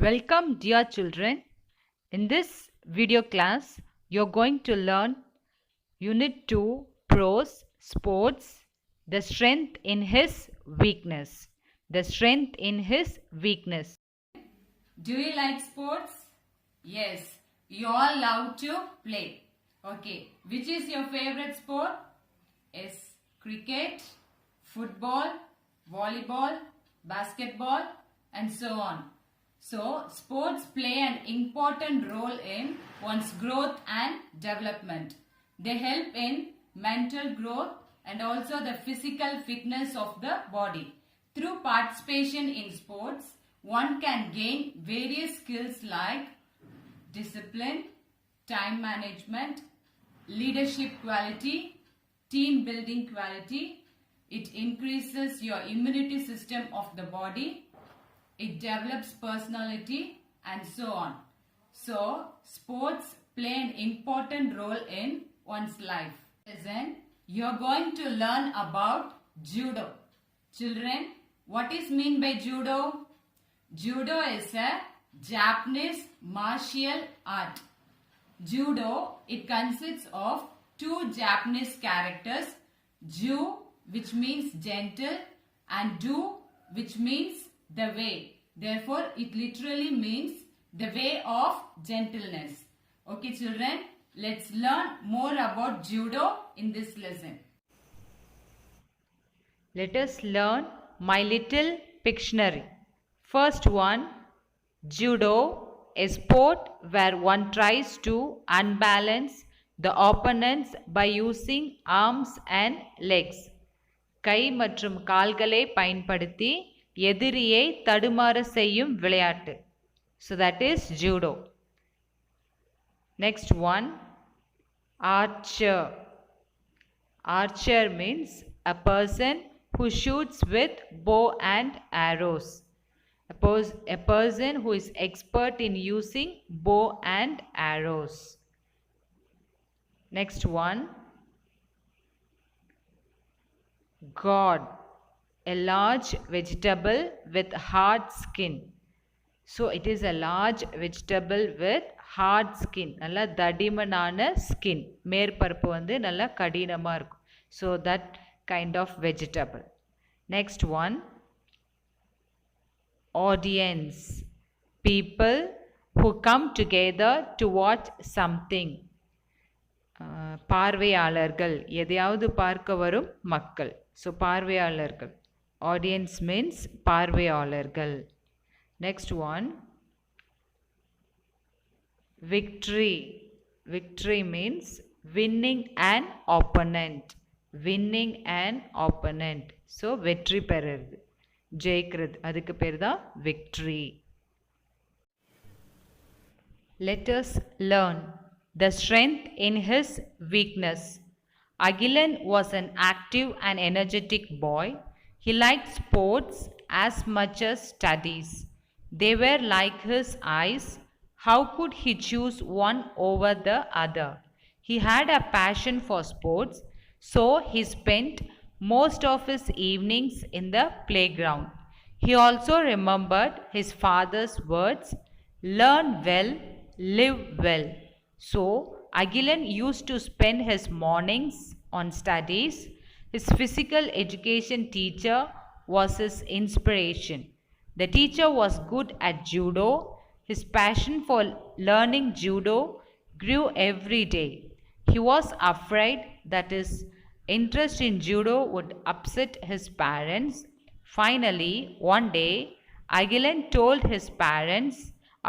Welcome dear children. In this video class, you're going to learn Unit 2 Pros Sports, the strength in his weakness. The strength in his weakness. Do you like sports? Yes, you all love to play. Okay, which is your favorite sport? Yes, cricket, football, volleyball, basketball and so on. So, sports play an important role in one's growth and development. They help in mental growth and also the physical fitness of the body. Through participation in sports, one can gain various skills like discipline, time management, leadership quality, team building quality. It increases your immunity system of the body. It develops personality and so on. So, sports play an important role in one's life. Listen, you're going to learn about judo. Children, what is mean by judo? Judo is a Japanese martial art. Judo, it consists of two Japanese characters, ju, which means gentle, and do, which means the way. Therefore, it literally means the way of gentleness. Okay, children, let's learn more about judo in this lesson. Let us learn My Little Pictionary. First one, judo, a sport where one tries to unbalance the opponents by using arms and legs. கை மற்றும் கால்களை பயன்படுத்தி எதிரியை தடுமாற செய்யும் விளையாட்டு. So that is judo. Next one, archer. Archer means a person who shoots with bow and arrows. A person who is expert in using bow and arrows. Next one, gourd, a large vegetable with hard skin. So it is a large vegetable with hard skin. நல்ல தடிமனான skin. மேற்பரப்பு வந்து நல்ல கடினமா இருக்கும். So that kind of vegetable. Next one, audience. People who come together to watch something. பார்வையாளர்கள், எதையாவது பார்க்க வரும் மக்கள். So பார்வையாளர்கள். Audience means பார்வையாளர்கள். Next one, victory. Victory means winning an opponent. Winning an opponent. So வெற்றி பெறுறது, ஜெயிக்கிறது, அதுக்கு பேர் தான் victory. Let us learn the strength in his weakness. Agilan was an active and energetic boy. He liked sports as much as studies. They were like his eyes. How could he choose one over the other? He had a passion for sports, so he spent most of his evenings in the playground. He also remembered his father's words, learn well, live well. So, Agilan used to spend his mornings on studies. His physical education teacher was his inspiration. The teacher was good at judo. His passion for learning judo grew every day. He was afraid that his interest in judo would upset his parents. Finally, one day, Agilan told his parents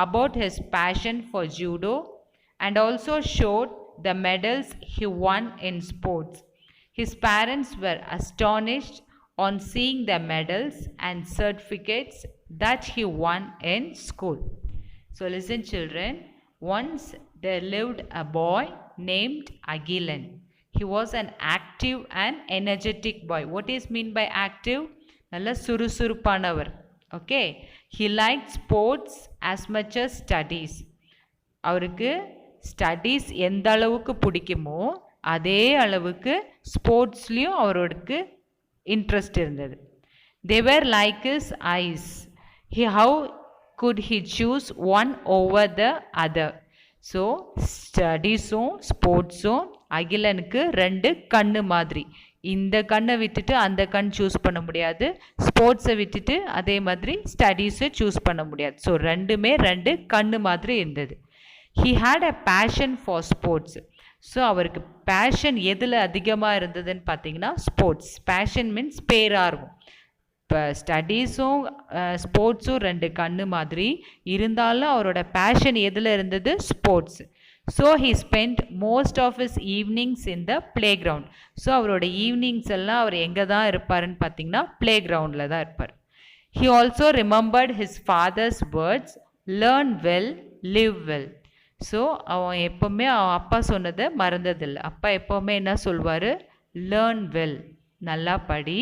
about his passion for judo and also showed the medals he won in sports. His parents were astonished on seeing the medals and certificates that he won in school. So listen children, once there lived a boy named Agilan. He was an active and energetic boy. What is mean by active? நல்ல சுறுசுறுப்பானவர். Okay. He liked sports as much as studies. அவருக்கு studies எந்த அளவுக்கு பிடிக்குமோ அதே அளவுக்கு ஸ்போர்ட்ஸ்லேயும் அவருக்கு interest இருந்தது. They were like his eyes. How could he choose one over the other? So ஸ்டடீஸும் ஸ்போர்ட்ஸும் அகிலனுக்கு ரெண்டு கண்ணு மாதிரி. இந்த கண்ணை விட்டுட்டு அந்த கண் சூஸ் பண்ண முடியாது, ஸ்போர்ட்ஸை விட்டுட்டு அதே மாதிரி ஸ்டடீஸை சூஸ் பண்ண முடியாது. ஸோ ரெண்டுமே ரெண்டு கண்ணு மாதிரி இருந்தது. He had a passion for sports. So அவருக்கு பேஷன் எதில் அதிகமாக இருந்ததுன்னு பார்த்தீங்கன்னா ஸ்போர்ட்ஸ். பேஷன் மீன்ஸ் பேரார்வம். இப்போ ஸ்டடீஸும் ஸ்போர்ட்ஸும் ரெண்டு கண்ணு மாதிரி இருந்தாலும் அவரோட பேஷன் எதில் இருந்தது? Sports. So he spend most of his evenings in the playground. So அவரோட ஈவினிங்ஸ் எல்லாம் அவர் எங்கே தான் இருப்பாருன்னு பார்த்தீங்கன்னா பிளே கிரவுண்டில் தான் இருப்பார். He also remembered his fathers words, learn well, live well. So அவன் எப்போவுமே அவன் அப்பா சொன்னதை மறந்ததில்லை. அப்பா எப்போவுமே என்ன சொல்வார்? லேர்ன் வெல், நல்லா படி,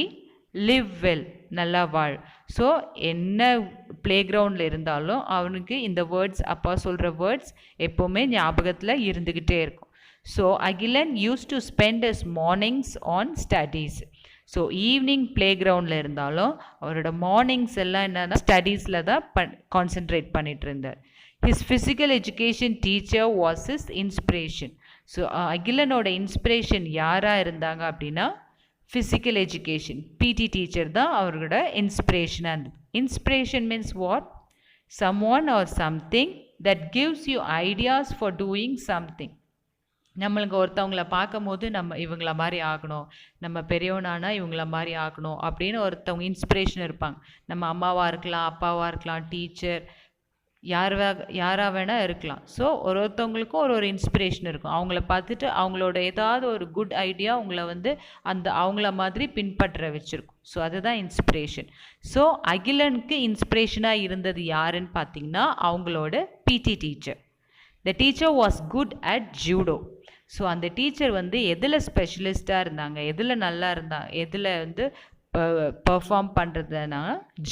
லிவ் வெல், நல்லா வாழ். ஸோ என்ன பிளே கிரவுண்டில் இருந்தாலும் அவனுக்கு இந்த வேர்ட்ஸ், அப்பா சொல்கிற வேர்ட்ஸ் எப்போவுமே ஞாபகத்தில் இருந்துக்கிட்டே இருக்கும். So Akilan use to spend his mornings on studies. So evening play கிரவுண்டில் இருந்தாலும் அவரோட மார்னிங்ஸ் எல்லாம் என்னென்னா ஸ்டடீஸில் தான் கான்சென்ட்ரேட் பண்ணிகிட்டு இருந்தார். His physical education teacher was his inspiration. So அகிலனோட இன்ஸ்பிரேஷன் யாராக இருந்தாங்க அப்படின்னா ஃபிசிக்கல் எஜுகேஷன் பிடி டீச்சர் தான் அவரோட இன்ஸ்பிரேஷனாக இருந்தது. Inspiration means what? Someone or something that gives you ideas for doing something. நம்மளுக்கு ஒருத்தவங்கள பார்க்கும் போது நம்ம இவங்கள மாதிரி ஆகணும், நம்ம பெரியவனானா இவங்கள மாதிரி ஆகணும் அப்படின்னு ஒருத்தவங்க இன்ஸ்பிரேஷன் இருப்பாங்க. நம்ம அம்மாவாக இருக்கலாம், அப்பாவாக இருக்கலாம், டீச்சர், யாராக வேணால் இருக்கலாம். ஸோ ஒருத்தவங்களுக்கும் ஒரு இன்ஸ்பிரேஷன் இருக்கும். அவங்கள பார்த்துட்டு அவங்களோட ஏதாவது ஒரு குட் ஐடியா உங்களை வந்து அவங்கள மாதிரி பின்பற்ற வச்சுருக்கும். ஸோ அதுதான் இன்ஸ்பிரேஷன். ஸோ அகிலனுக்கு இன்ஸ்பிரேஷனாக இருந்தது யாருன்னு பார்த்தீங்கன்னா அவங்களோட பிடி teacher. The teacher was good at judo. So அந்த டீச்சர் வந்து எதில் ஸ்பெஷலிஸ்டாக இருந்தாங்க, எதில் நல்லா இருந்தாங்க, எதில் வந்து பர்ஃபார்ம் பண்ணுறதுனா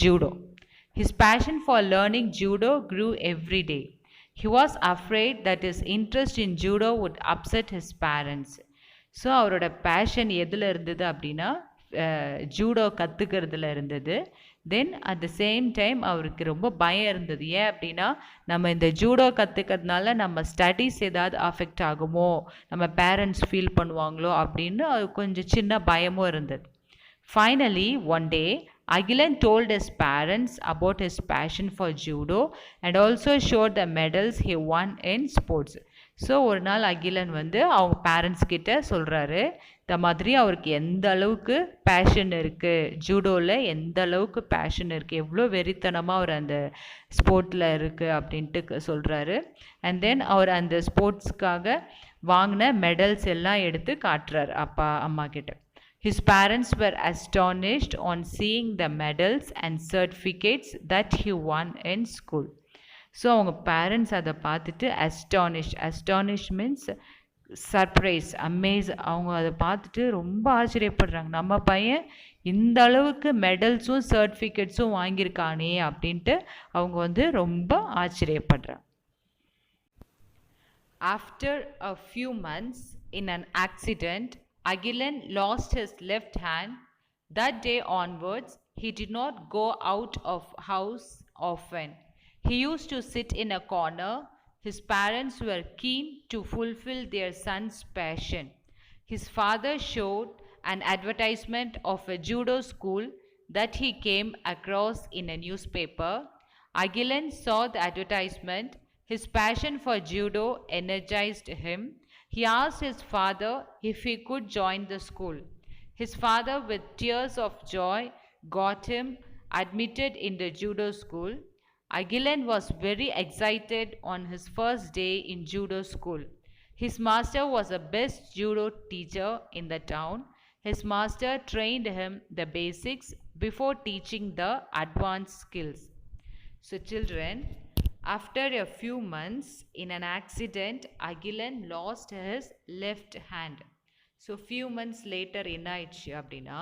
judo. His passion for learning judo grew every day. He was afraid that his interest in judo would upset his parents. So அவரோட பேஷன் எதில் இருந்தது அப்படின்னா ஜூடோ கற்றுக்கிறதுல இருந்தது. தென் அட் த சேம் டைம் அவருக்கு ரொம்ப பயம் இருந்தது. ஏன் அப்படின்னா நம்ம இந்த ஜூடோ கற்றுக்கிறதுனால நம்ம ஸ்டடீஸ் ஏதாவது அஃபெக்ட் ஆகுமோ, நம்ம பேரண்ட்ஸ் ஃபீல் பண்ணுவாங்களோ அப்படின்னு கொஞ்சம் சின்ன பயமும் இருந்தது. Finally, one day, Agilan told his parents about his passion for judo and also showed the medals he won in sports. So ஒரு நாள் அகிலன் வந்து அவங்க பேரண்ட்ஸ் கிட்ட சொல்கிறாரு, இந்த மாதிரி அவருக்கு எந்த அளவுக்கு பேஷன் இருக்குது, ஜூடோவில் எந்த அளவுக்கு பேஷன் இருக்குது, எவ்வளோ வெறித்தனமாக அவர் அந்த ஸ்போர்ட்டில் இருக்குது அப்படின்ட்டு சொல்கிறாரு. அண்ட் தென் அவர் அந்த ஸ்போர்ட்ஸ்க்காக வாங்கின மெடல்ஸ் எல்லாம் எடுத்து காட்டுறாரு அப்பா அம்மா கிட்ட. His parents were astonished on seeing the medals and certificates that he won in school. So அவங்க பேரண்ட்ஸ் அதை பார்த்துட்டு அஸ்டானிஷ் மீன்ஸ் சர்ப்ரைஸ், அமேஸ். அவங்க அதை பார்த்துட்டு ரொம்ப ஆச்சரியப்படுறாங்க, நம்ம பையன் இந்த அளவுக்கு மெடல்ஸும் சர்டிஃபிகேட்ஸும் வாங்கியிருக்கானே அப்படின்ட்டு அவங்க வந்து ரொம்ப ஆச்சரியப்படுறாங்க. After a few months in an accident, Agilan lost his left hand. That day onwards, he did not go out of house often. He used to sit in a corner. His parents were keen to fulfill their son's passion. His father showed an advertisement of a judo school that he came across in a newspaper. Agilan saw the advertisement. His passion for judo energized him. He asked his father if he could join the school. His father, with tears of joy, got him admitted in the judo school. Agilan was very excited on his first day in judo school. His master was the best judo teacher in the town. His master trained him the basics before teaching the advanced skills. So children, after a few months in an accident, Agilan lost his left hand. So few months later என்ன ஆயிடுச்சு அப்படின்னா,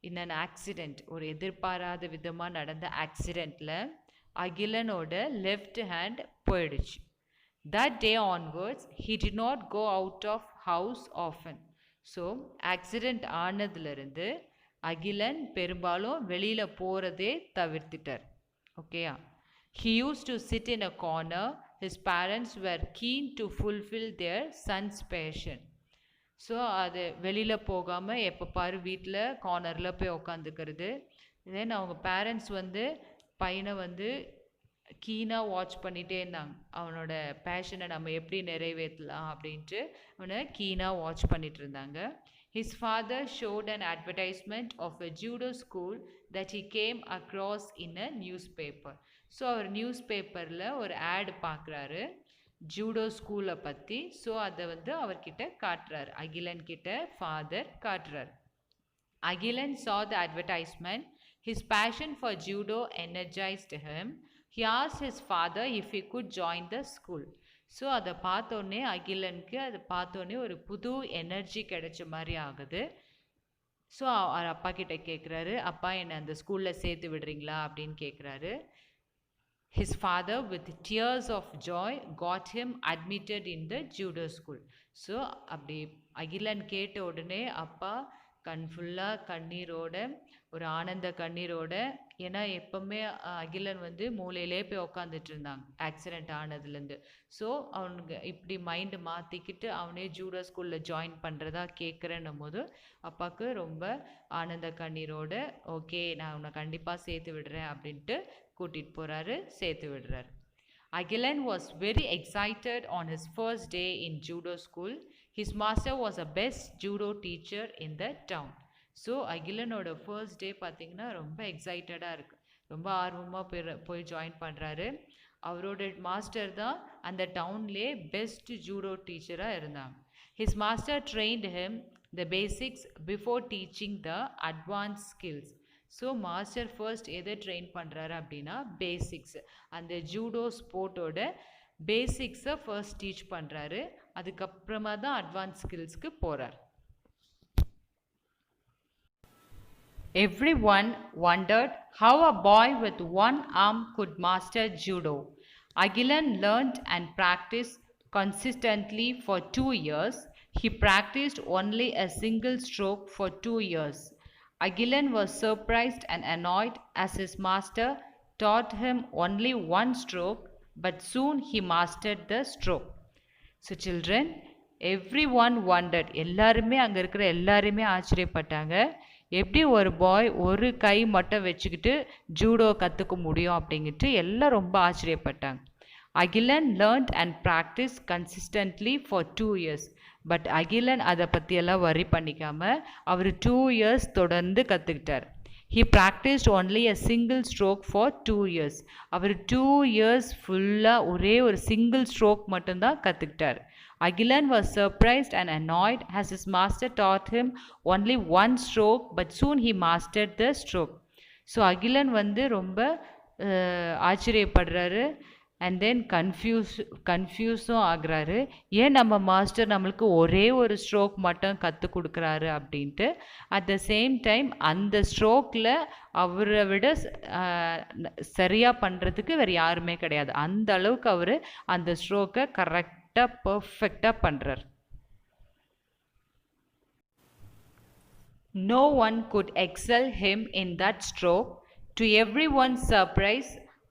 in an accident, ஒரு எதிர்பாராத விதமாக நடந்த ஆக்சிடெண்ட்டில் அகிலனோட left hand போயிடுச்சு. That day onwards, he did not go out of house often. So accident ஆனதுலேருந்து அகிலன் பெரும்பாலும் வெளியில் போகிறதே தவிர்த்துட்டார். ஓகேயா? He used to sit in a corner. His parents were keen to fulfill their son's passion. So அது வெளியில் போகாமல் எப்போ பாரு வீட்டில் கார்னரில் போய் உக்காந்துக்கிறது. தென் அவங்க பேரண்ட்ஸ் வந்து பையனை வந்து கீனாக வாட்ச் பண்ணிகிட்டே இருந்தாங்க. அவனோட பேஷனை நம்ம எப்படி நிறைவேற்றலாம் அப்படின்ட்டு அவனை கீனாக வாட்ச் பண்ணிட்டு இருந்தாங்க. His father showed an advertisement of a judo school that he came across in a newspaper. ஸோ அவர் நியூஸ் பேப்பரில் ஒரு ஆட் பார்க்குறாரு ஜூடோ ஸ்கூலை பற்றி. ஸோ அதை வந்து அவர்கிட்ட காட்டுறாரு, அகிலன் கிட்ட ஃபாதர் காட்டுறாரு. Akilan saw the advertisement. His passion for judo energized him. He asked his father if he could join the school. So அதை பார்த்தோன்னே அகிலனுக்கு அதை பார்த்தோன்னே ஒரு புது எனர்ஜி கிடைச்ச மாதிரி ஆகுது. ஸோ அவர் அப்பா கிட்ட கேட்குறாரு, அப்பா என்னை அந்த ஸ்கூலில் சேர்த்து விடுறீங்களா அப்படின்னு கேட்குறாரு. His father, with tears of joy, got him admitted in the judo school. So அப்படி அகிலன் கேட்ட உடனே அப்பா ஃபுல்லாக கண்ணீரோட, ஒரு ஆனந்த கண்ணீரோட, ஏன்னா எப்போவுமே அகிலன் வந்து மூலையிலே போய் உக்காந்துட்டு இருந்தாங்க ஆக்சிடெண்ட் ஆனதுலேருந்து. ஸோ அவனுக்கு இப்படி மைண்டு மாற்றிக்கிட்டு அவனே ஜூடோ ஸ்கூலில் ஜாயின் பண்ணுறதா கேட்குறேன்னும் போது அப்பாவுக்கு ரொம்ப ஆனந்த கண்ணீரோட, ஓகே நான் உன்னை கண்டிப்பாக சேர்த்து விடுறேன் அப்படின்ட்டு கூட்டிகிட்டு போகிறாரு, சேர்த்து விடுறாரு. Agilan was very excited on his first day in judo school. His master was the best judo teacher in the town. So அகிலனோட ஃபர்ஸ்ட் டே பார்த்திங்கன்னா ரொம்ப எக்ஸைட்டடாக இருக்குது, ரொம்ப ஆர்வமாக போய் ஜாயின் பண்ணுறாரு. அவரோட மாஸ்டர் தான் அந்த டவுன்லே பெஸ்ட் ஜூடோ டீச்சராக இருந்தாங்க. His master trained him the basics before teaching the advance skills. So master first எதை ட்ரெயின் பண்ணுறாரு அப்படின்னா பேசிக்ஸ், அந்த ஜூடோ ஸ்போர்ட்டோட பேசிக்ஸை ஃபர்ஸ்ட் டீச் பண்ணுறாரு. அதுக்கப்புறமா தான் அட்வான்ஸ் ஸ்கில்ஸ்க்கு போகிறார். Everyone wondered how a boy with one arm could master judo. Agilan learned and practiced consistently for 2 years. He practiced only a single stroke for 2 years. Agilan was surprised and annoyed as his master taught him only one stroke, but soon he mastered the stroke. So children, everyone wondered. எல்லாருமே அங்கே இருக்கிற எல்லாருமே ஆச்சரியப்பட்டாங்க, எப்படி ஒரு பாய் ஒரு கை மட்டும் வச்சுக்கிட்டு judo கற்றுக்க முடியும் அப்படிங்கிட்டு எல்லாம் ரொம்ப ஆச்சரியப்பட்டாங்க. Agilan learned and practise consistently for 2 years. But Agilan அதை பற்றியெல்லாம் வரி பண்ணிக்காமல் அவர் 2 years தொடர்ந்து கற்றுக்கிட்டார். He practiced only a single stroke for 2 years. Our 2 years ஃபுல்லாக ஒரே ஒரு சிங்கிள் ஸ்ட்ரோக் மட்டும்தான் கற்றுக்கிட்டார். Agilan was surprised and annoyed as his master taught him only one stroke, but soon he mastered the stroke. So Agilan வந்து ரொம்ப ஆச்சரியப்படுறாரு and then கன்ஃபியூஸும் ஆகுறாரு. ஏன் நம்ம master நம்மளுக்கு ஒரே ஒரு ஸ்ட்ரோக் மட்டும் கற்றுக் கொடுக்குறாரு அப்படின்ட்டு. அட் த சேம் டைம் அந்த ஸ்ட்ரோக்கில் அவரை விட சரியாக பண்ணுறதுக்கு வேறு யாருமே கிடையாது. அந்த அளவுக்கு அவர் அந்த ஸ்ட்ரோக்கை கரெக்டாக பர்ஃபெக்டாக பண்ணுறார். No one could excel him in that stroke. To everyone's surprise,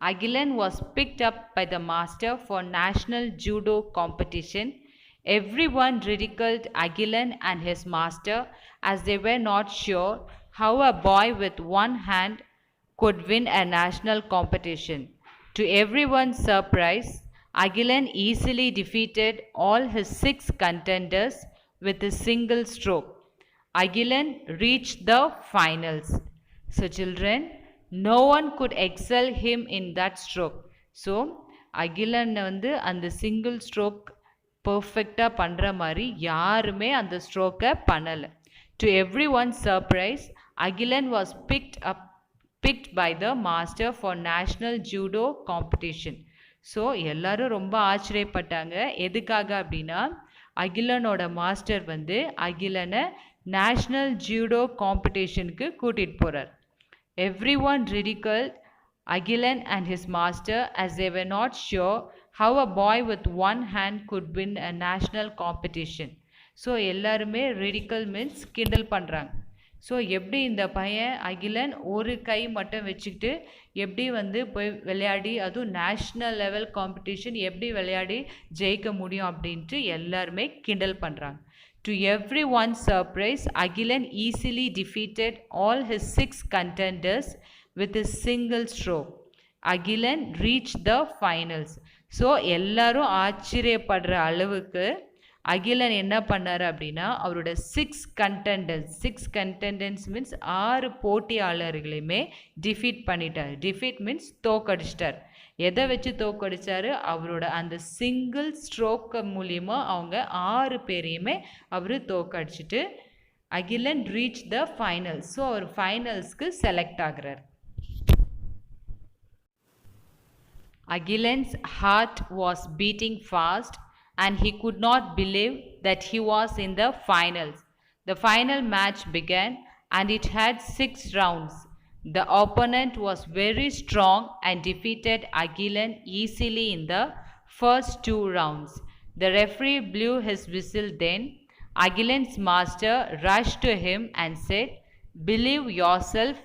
Agilan was picked up by the master for national judo competition. Everyone ridiculed Agilan and his master as they were not sure how a boy with one hand could win a national competition. To everyone's surprise, Agilan easily defeated all his 6 contenders with a single stroke. Agilan reached the finals. So children, no one could excel him in that stroke. So Akilan வந்து அந்த single stroke பர்ஃபெக்டாக பண்ணுற மாதிரி யாருமே அந்த ஸ்ட்ரோக்கை பண்ணலை. To every one surprise, Akilan was picked by the master for national judo competition. So எல்லாரும் ரொம்ப ஆச்சரியப்பட்டாங்க. எதுக்காக அப்படின்னா அகிலனோட மாஸ்டர் வந்து அகிலனை நேஷ்னல் ஜூடோ காம்படிஷனுக்கு கூட்டிகிட்டு போகிறார். Every one ridiculed Agilan and his master as they were not sure how a boy with one hand could win a national competition. So எல்லாருமே ridicule means கிண்டல் பண்ணுறாங்க. ஸோ எப்படி இந்த பையன் அகிலன் ஒரு கை மட்டும் வச்சுக்கிட்டு எப்படி வந்து போய் விளையாடி அதுவும் நேஷ்னல் லெவல் காம்படிஷன் எப்படி விளையாடி ஜெயிக்க முடியும் அப்படின்ட்டு எல்லாருமே கிண்டல் பண்ணுறாங்க. To everyone's surprise, Agilan easily defeated all his 6 contenders with a single stroke. Agilan reached the finals. So எல்லாரும் ஆச்சரியப்படுற அளவுக்கு அகிலன் என்ன பண்ணார் அப்படின்னா அவரோட 6 கண்டெண்டன்ஸ் மீன்ஸ் 6 போட்டியாளர்களையுமே டிஃபீட் பண்ணிட்டார். டிஃபீட் மீன்ஸ் தோக்கடிச்சிட்டார். எதை வச்சு தோக்கடிச்சாரு? அவரோட அந்த சிங்கிள் ஸ்ட்ரோக்கு மூலிமா அவங்க 6 பேரையுமே அவர் தோக்கடிச்சிட்டு Agilan reach the finals. So அவர் ஃபைனல்ஸ்க்கு செலக்ட் ஆகிறார். Agilan's heart was beating fast and he could not believe that he was in the finals. The final match began and it had 6 rounds. The opponent was very strong and defeated Agilan easily in the first 2 rounds. The referee blew his whistle then. Agilan's master rushed to him and said, "Believe yourself.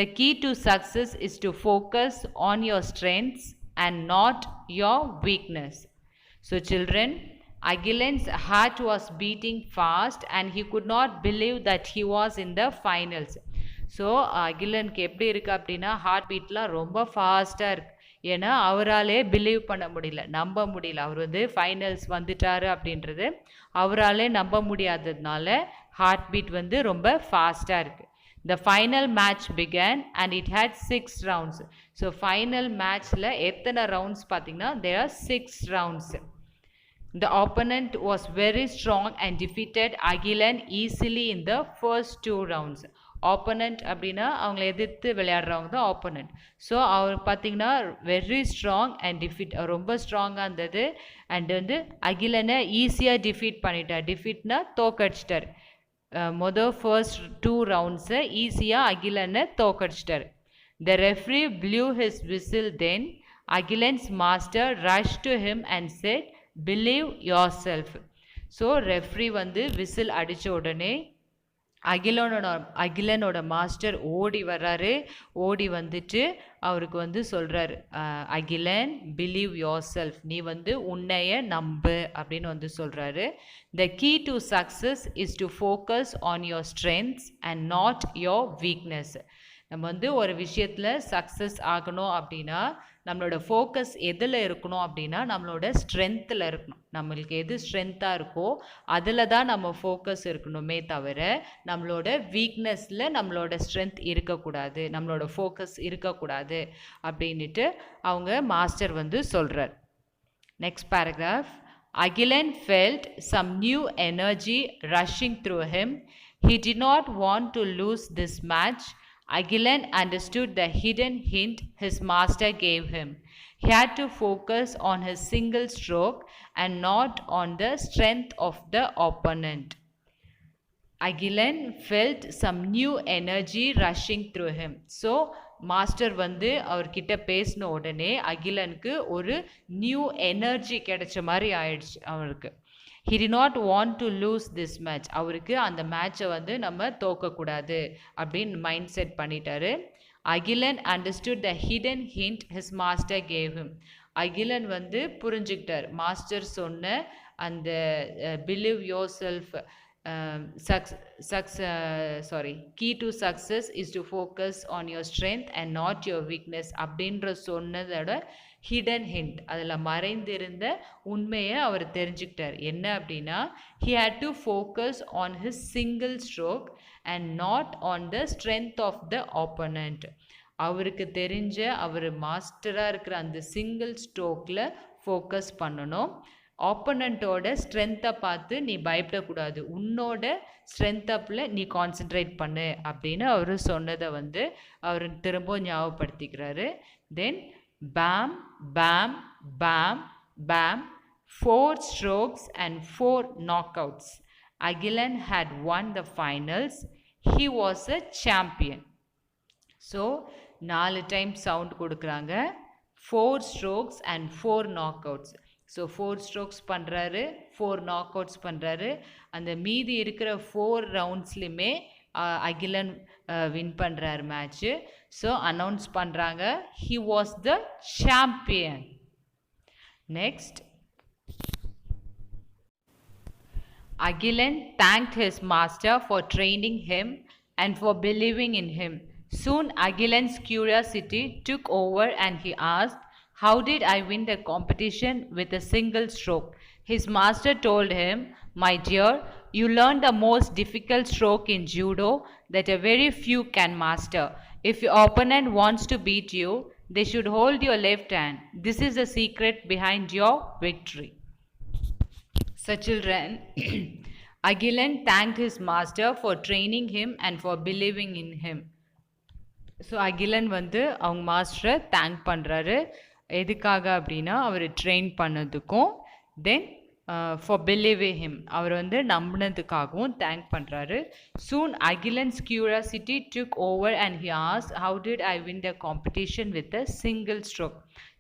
The key to success is to focus on your strengths and not your weakness." So children, Agilan's heart was beating fast and he could not believe that he was in the finals. So அகிலனுக்கு எப்படி இருக்குது அப்படின்னா heart பீட்லாம் ரொம்ப ஃபாஸ்ட்டாக இருக்குது. ஏன்னா அவராலே believe பண்ண முடியல, நம்ப முடியல. அவர் வந்து ஃபைனல்ஸ் வந்துட்டார் அப்படின்றது அவராலே நம்ப முடியாததுனால ஹார்ட் பீட் வந்து ரொம்ப ஃபாஸ்ட்டாக இருக்குது. The final match began and it had 6 rounds. So final matchல எத்தனை rounds பார்த்தீங்கன்னா there are 6 rounds. The opponent was very strong and defeated Agilan easily in the first 2 rounds. Opponent அப்படின்னா அவங்கள எதிர்த்து விளையாடுறவங்க தான் opponent. ஸோ அவர் பார்த்தீங்கன்னா வெரி ஸ்ட்ராங் அண்ட் ரொம்ப ஸ்ட்ராங்காக இருந்தது. அண்ட் வந்து அகிலனை ஈஸியாக டிஃபீட் பண்ணிட்டார். டிஃபீட்னா தோக்கடிச்சிட்டார். ஃபர்ஸ்ட் 2 ரவுண்ட்ஸை ஈஸியாக அகிலனை தோக்கடிச்சிட்டார். The referee blew his whistle then. Agilan's master rushed to him and said, "Believe yourself." So referee வந்து விசில் அடித்த உடனே அகிலனோட மாஸ்டர் ஓடி வர்றாரு. ஓடி வந்துட்டு அவருக்கு வந்து சொல்கிறாரு, அகிலன் பிலீவ் யோர் செல்ஃப், நீ வந்து உன்னைய நம்பு அப்படின்னு வந்து சொல்கிறாரு. The key to success is to focus on your strengths and not your weakness. நம்ம வந்து ஒரு விஷயத்தில் சக்ஸஸ் ஆகணும் அப்படின்னா நம்மளோட ஃபோக்கஸ் எதில் இருக்கணும் அப்படின்னா நம்மளோட ஸ்ட்ரென்த்தில் இருக்கணும். நம்மளுக்கு எது ஸ்ட்ரென்த்தாக இருக்கோ அதில் தான் நம்ம ஃபோக்கஸ் இருக்கணுமே தவிர நம்மளோட வீக்னஸில் நம்மளோட ஸ்ட்ரென்த் இருக்கக்கூடாது, நம்மளோட ஃபோக்கஸ் இருக்கக்கூடாது அப்படின்ட்டு அவங்க மாஸ்டர் வந்து சொல்கிறார். Next paragraph. Agilan felt some new energy rushing through him. He did not want to lose this match. Agilan understood the hidden hint his master gave him. He had to focus on his single stroke and not on the strength of the opponent. Agilan felt some new energy rushing through him. So master வந்து அவர்கிட்ட பேசின உடனே அகிலனுக்கு ஒரு new energy கிடைச்ச மாதிரி ஆயிடுச்சு அவருக்கு. He did not want to lose this match. அவருக்கு அந்த மேட்சை வந்து நம்ம தோக்கக்கூடாது அப்படின்னு மைண்ட் செட் பண்ணிட்டாரு. Akilan understood the hidden hint his master gave him. Akilan வந்து புரிஞ்சுக்கிட்டார் மாஸ்டர் சொன்ன அந்த believe yourself, key to success is to focus on your strength and not your weakness அப்படின்ற சொன்னதோட ஹிடன் ஹிண்ட், அதில் மறைந்திருந்த உண்மையை அவர் தெரிஞ்சுக்கிட்டார். என்ன அப்படின்னா he had to focus on his single stroke and not on the strength of the opponent. அவருக்கு தெரிஞ்ச அவர் மாஸ்டராக இருக்கிற அந்த சிங்கிள் ஸ்ட்ரோக்கில் ஃபோக்கஸ் பண்ணணும். ஆப்போனண்ட்டோட ஸ்ட்ரென்த்தை பார்த்து நீ பயப்படக்கூடாது, உன்னோட ஸ்ட்ரென்த்தப்பில் நீ கான்சென்ட்ரேட் பண்ணு அப்படின்னு அவர் சொன்னதை வந்து அவர் திரும்ப ஞாபகப்படுத்திக்கிறாரு. தென் பேம் பேம் பேம் பேம், 4 strokes and 4 knockouts. Agilan had won the finals. He was a champion. So 4 time sound கொடுக்குறாங்க. 4 strokes and 4 knockouts. So 4 strokes பண்ணுறாரு, 4 knockouts பண்ணுறாரு. அந்த மீதி இருக்கிற 4 ரவுண்ட்ஸ்லையுமே அகிலன் வின் பண்ணுறாரு மேட்ச்சு. ஸோ அனௌன்ஸ் பண்ணுறாங்க he was the champion. Next, Agilan thanked his master for training him and for believing in him. Soon Agilan's curiosity took over and he asked, "How did I win the competition with a single stroke?" His master told him, "My dear, you learned the most difficult stroke in judo that a very few can master. If your opponent wants to beat you, they should hold your left hand. This is the secret behind your victory." So children, Agilan thanked his master for training him and for believing in him. So Agilan வந்து அவங்க மாஸ்டரை thank பண்ணுறாரு. எதுக்காக அப்படின்னா அவர் train பண்ணதுக்கும், then for believing him, அவர் வந்து நம்பினதுக்காகவும் தேங்க் பண்ணுறாரு. Soon Agilan's curiosity took over and he ask, "how did I win the competition with a single stroke?"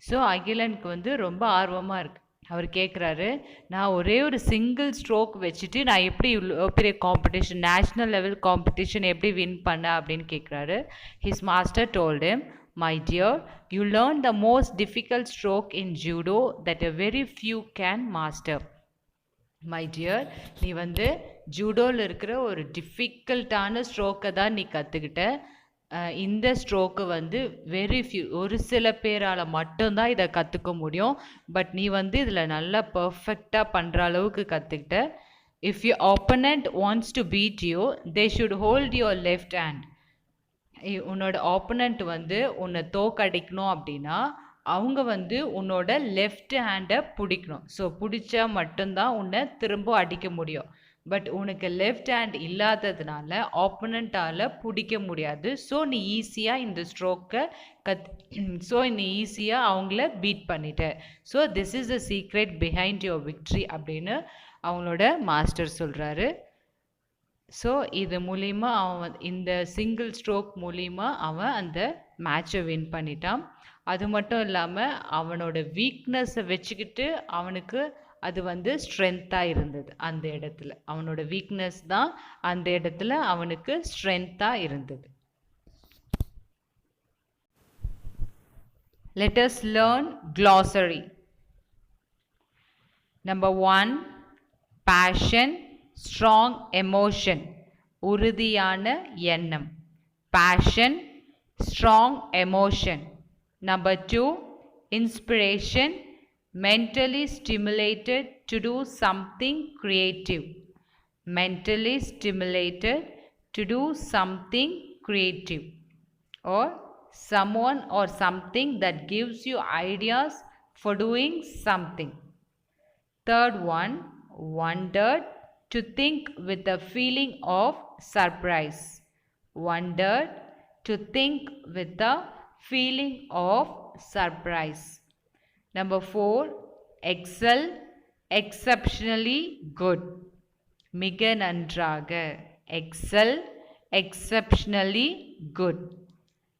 So அகிலனுக்கு வந்து ரொம்ப ஆர்வமாக இருக்குது. அவர் கேட்குறாரு, நான் ஒரே ஒரு சிங்கிள் ஸ்ட்ரோக் வச்சுட்டு நான் எப்படி இவ்வளோ பெரிய காம்படிஷன், நேஷ்னல் லெவல் காம்படிஷன் எப்படி வின் பண்ண அப்படின்னு கேட்குறாரு. His master told him, "My dear, you learned the most difficult stroke in judo that a very few can master." My dear, நீ வந்து ஜூடோவில் இருக்கிற ஒரு டிஃபிகல்ட்டான ஸ்ட்ரோக்கை தான் நீ கற்றுக்கிட்ட. இந்த ஸ்ட்ரோக்கு வந்து வெரி ஃபியூ, ஒரு சில பேரால் மட்டும்தான் இதை கற்றுக்க முடியும். பட் நீ வந்து இதில் நல்லா பர்ஃபெக்டாக பண்ணுற அளவுக்கு கற்றுக்கிட்ட. If you opponent wants to beat you, they should hold your left hand. உன்னோட ஆப்பனண்ட் வந்து உன்னை தோக்கடிக்கணும் அப்படின்னா அவங்க வந்து உன்னோட லெஃப்ட் ஹேண்டை பிடிக்கணும். ஸோ பிடிச்சா மட்டும்தான் உன்னை திரும்ப அடிக்க முடியும். பட் உனக்கு லெஃப்ட் ஹேண்ட் இல்லாததுனால ஆப்பனண்ட்டால் பிடிக்க முடியாது. ஸோ நீ ஈஸியாக இந்த ஸ்ட்ரோக்கை நீ ஈஸியாக அவங்கள பீட் பண்ணிட்ட. So this is the secret behind your victory அப்படின்னு அவங்களோட மாஸ்டர் சொல்கிறாரு. ஸோ இது மூலிமா அவன் இந்த சிங்கிள் ஸ்ட்ரோக் மூலிமா அவன் அந்த மேட்சை வின் பண்ணிட்டான். அது மட்டும் இல்லாமல் அவனோட வீக்னஸை வச்சுக்கிட்டு அவனுக்கு அது வந்து ஸ்ட்ரென்த்தாக இருந்தது. அந்த இடத்துல அவனோட வீக்னஸ் தான் அந்த இடத்துல அவனுக்கு ஸ்ட்ரென்த்தாக இருந்தது. Let us learn glossary. Number 1, passion, strong emotion. உறுதியான எண்ணம். Passion, strong emotion. Number 2, inspiration, mentally stimulated to do something creative. Mentally stimulated to do something creative. Or someone or something that gives you ideas for doing something. Third one, wondered, to think with a feeling of surprise. Wondered, to think with a feeling of surprise. Number 4, excel, exceptionally good. மிக நன்றாக. Excel, exceptionally good.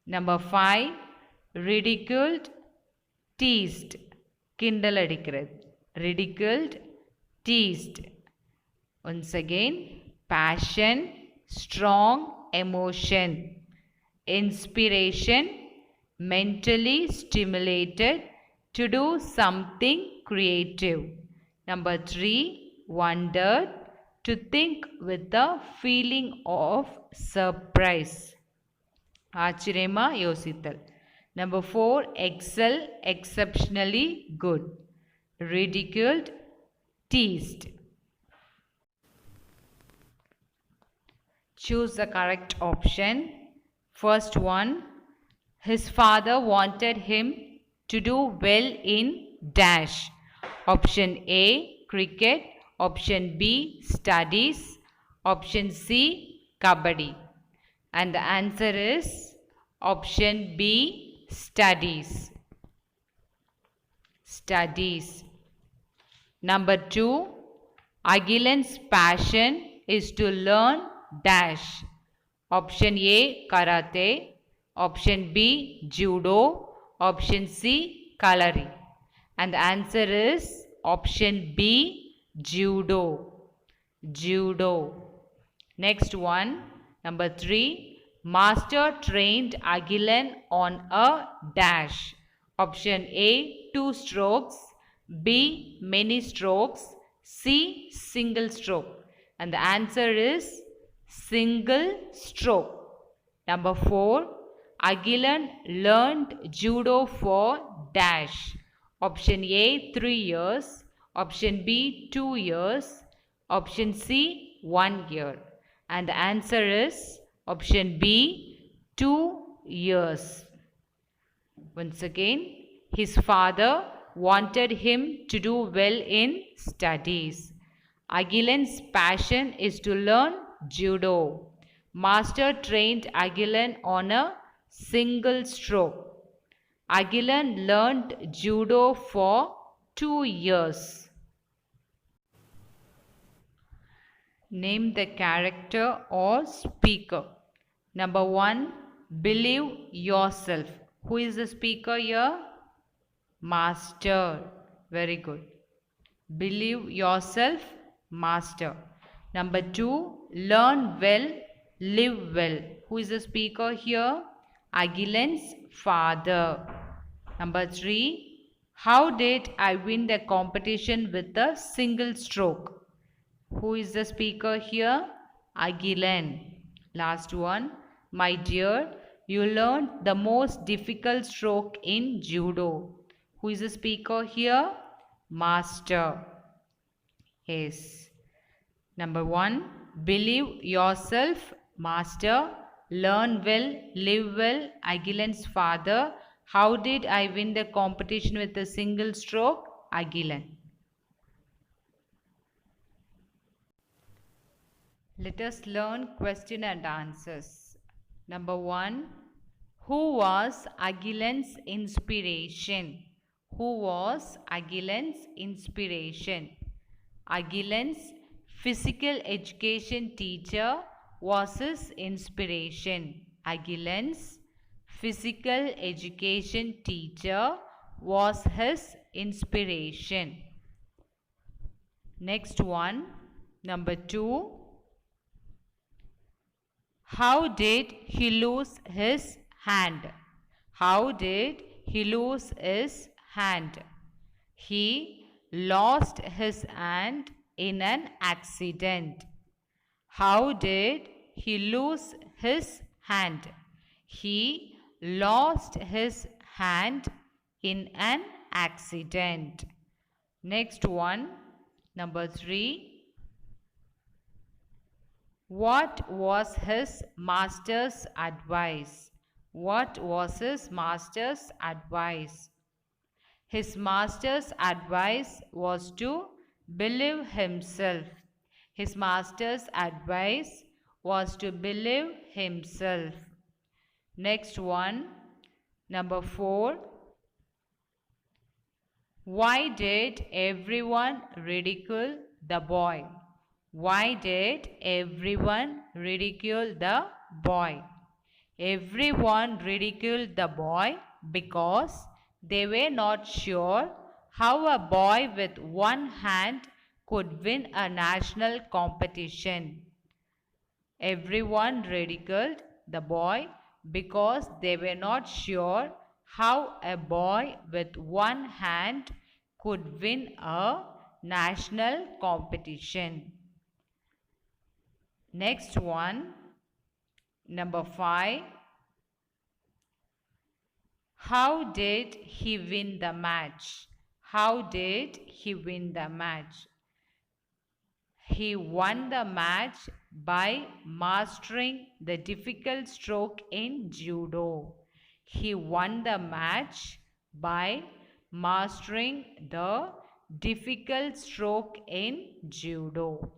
Number 5, ridiculed, teased. கிண்டல் அடிக்கிறது. Ridiculed, teased. Once again, passion, strong emotion, inspiration, mentally stimulated to do something creative. Number 3, wondered, to think with the feeling of surprise. ஆச்சரியமா யோசித்தல். Number 4, excel, exceptionally good. Ridiculed, teased. Choose the correct option. First one, his father wanted him to do well in dash. Option A, cricket. Option B, studies. Option C, kabaddi. And the answer is option B, studies. Studies. Number 2, Agilan's passion is to learn dash. Option A, karate. Option B, judo. Option C, coloring. And the answer is option B, judo. Judo. Next one, Number 3. Master trained Agilan on a dash. Option A, 2 strokes. B, many strokes. C, single stroke. And the answer is single stroke. Number 4. Agilan learned judo for dash. Option A, 3 years. Option B, 2 years. Option C, 1 year. And the answer is option B, 2 years. Once again, his father wanted him to do well in studies. Agilan's passion is to learn judo. Master trained Agilan on a single stroke. Agilan learned judo for 2 years. Name the character or speaker. Number 1, believe yourself. Who is the speaker here? Master. Very good. Believe yourself, master. Number 2, learn well, live well. Who is the speaker here? Agilan's father. Number 3, how did I win the competition with a single stroke? Who is the speaker here? Agilan. Last one, my dear, you learned the most difficult stroke in judo. Who is the speaker here? Master. Yes. Number 1, believe yourself, master. Learn well, live well, Agilan's father. How did I win the competition with a single stroke? Agilan. Let us learn question and answers. Number 1, who was Agilan's inspiration? Who was Agilan's inspiration? Agilan's physical education teacher was his inspiration. Agilan's physical education teacher was his inspiration. Next one, number 2. How did he lose his hand? How did he lose his hand? He lost his hand in an accident. How did he lose his hand? He lost his hand in an accident. Next one, number 3. What was his master's advice? What was his master's advice? His master's advice was to believe himself. His master's advice was to believe himself. Next one, number 4. Why did everyone ridicule the boy? Why did everyone ridicule the boy? Everyone ridiculed the boy because they were not sure how a boy with one hand could win a national competition. Everyone ridiculed the boy because they were not sure how a boy with one hand could win a national competition. Next one, number 5. How did he win the match? How did he win the match? He won the match by mastering the difficult stroke in judo. He won the match by mastering the difficult stroke in judo.